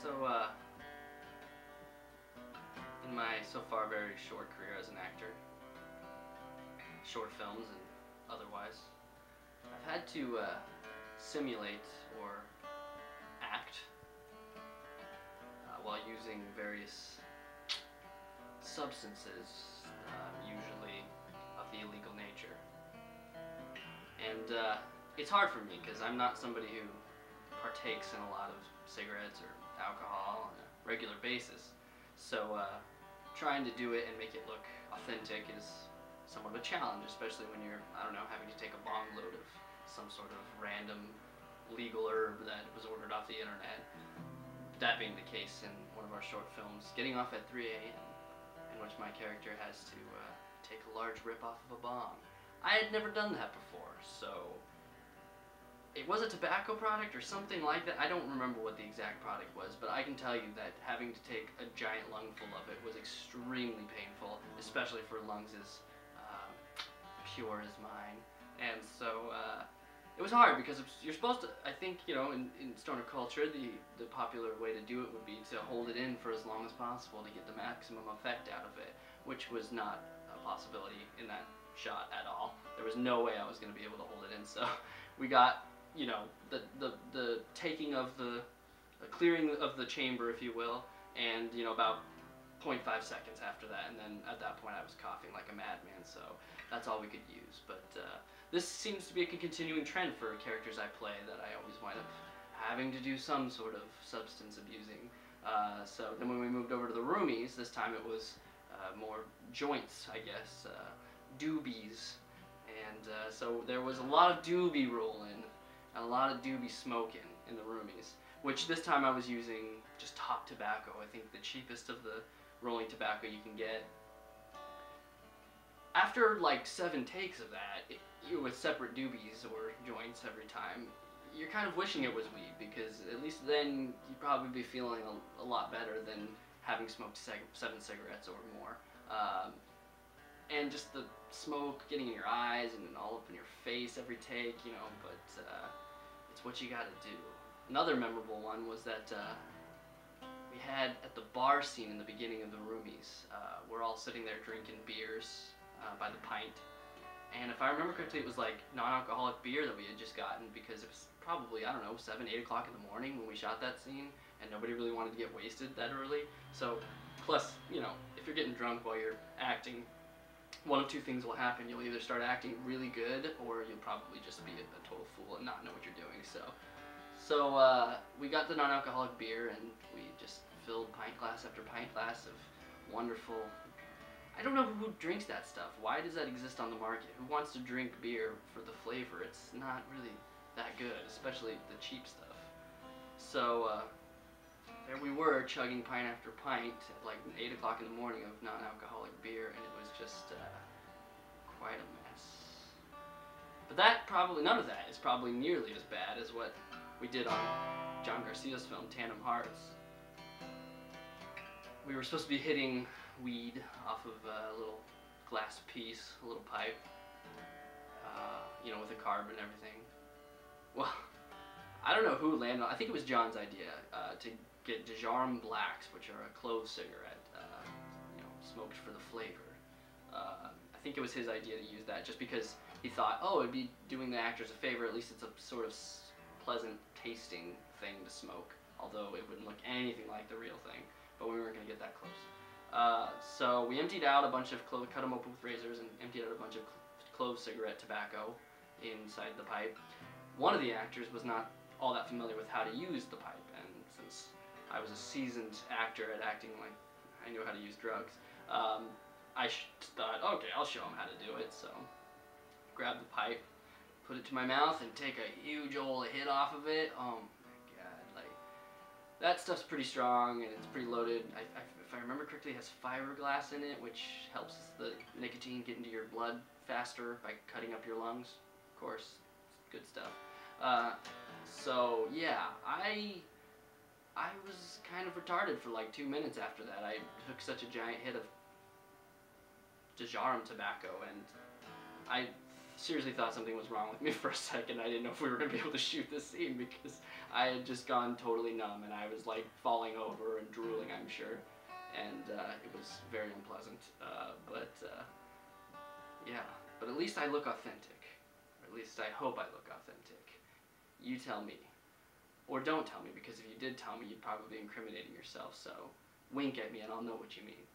So, in my so far very short career as an actor, short films and otherwise, I've had to simulate or act while using various substances, usually of the illegal nature. And it's hard for me because I'm not somebody who partakes in a lot of cigarettes or alcohol on a regular basis. So trying to do it and make it look authentic is somewhat of a challenge, especially when you're, I don't know, having to take a bong load of some sort of random legal herb that was ordered off the internet. That being the case in one of our short films, Getting Off at 3 a.m., in which my character has to take a large rip off of a bong. I had never done that before, so it was a tobacco product or something like that. I don't remember what the exact product was, but I can tell you that having to take a giant lungful of it was extremely painful, especially for lungs as pure as mine. And so it was hard because you're supposed to, I think, you know, in stoner culture, the popular way to do it would be to hold it in for as long as possible to get the maximum effect out of it, which was not a possibility in that shot at all. There was no way I was going to be able to hold it in, so we got, you know, the taking of the clearing of the chamber, if you will, and, you know, about 0.5 seconds after that, and then at that point I was coughing like a madman, so that's all we could use. But this seems to be a continuing trend for characters I play, that I always wind up having to do some sort of substance abusing. So then when we moved over to the roomies, this time it was more joints, I guess, doobies, and so there was a lot of doobie rolling and a lot of doobie smoking in the roomies, which this time I was using just top tobacco. I think the cheapest of the rolling tobacco you can get. After like 7 takes of that, with separate doobies or joints every time, you're kind of wishing it was weed, because at least then you'd probably be feeling a lot better than having smoked 7 cigarettes or more. And just the smoke getting in your eyes and all up in your face every take, you know, but it's what you gotta do. Another memorable one was that we had at the bar scene in the beginning of the roomies, we're all sitting there drinking beers by the pint, and if I remember correctly, it was like non-alcoholic beer that we had just gotten, because it was probably, I don't know, 7, 8 o'clock in the morning when we shot that scene, and nobody really wanted to get wasted that early. So, plus, you know, if you're getting drunk while you're acting, one of two things will happen. You'll either start acting really good, or you'll probably just be a total fool and not know what you're doing. So we got the non-alcoholic beer, and we just filled pint glass after pint glass of wonderful. I don't know who drinks that stuff. Why does that exist on the market? Who wants to drink beer for the flavor? It's not really that good, especially the cheap stuff. So there we were, chugging pint after pint at like 8 o'clock in the morning of non-alcoholic beer, and it was just quite a mess. But none of that is probably nearly as bad as what we did on John Garcia's film, Tandem Hearts. We were supposed to be hitting weed off of a little glass piece, a little pipe, you know, with a carb and everything. Well, I don't know who landed on, I think it was John's idea, to get Dejarum Blacks, which are a clove cigarette, you know, smoked for the flavor. I think it was his idea to use that, just because he thought, oh, it'd be doing the actors a favor, at least it's a sort of pleasant tasting thing to smoke, although it wouldn't look anything like the real thing, but we weren't going to get that close. So we emptied out a bunch of cut them open with razors, and emptied out a bunch of clove cigarette tobacco inside the pipe. One of the actors was not all that familiar with how to use the pipe, and since I was a seasoned actor at acting like I knew how to use drugs, I thought, okay, I'll show him how to do it. So grab the pipe, put it to my mouth, and take a huge old hit off of it. Oh my god, like, that stuff's pretty strong and it's pretty loaded. If I remember correctly, it has fiberglass in it, which helps the nicotine get into your blood faster by cutting up your lungs. Of course, good stuff. So yeah, I was kind of retarded for like 2 minutes after that. I took such a giant hit of Dejarum tobacco, and I seriously thought something was wrong with me for a second. I didn't know if we were going to be able to shoot this scene because I had just gone totally numb and I was like falling over and drooling, I'm sure. And it was very unpleasant. Yeah, but at least I look authentic. Or at least I hope I look authentic. You tell me. Or don't tell me, because if you did tell me, you'd probably be incriminating yourself, so wink at me and I'll know what you mean.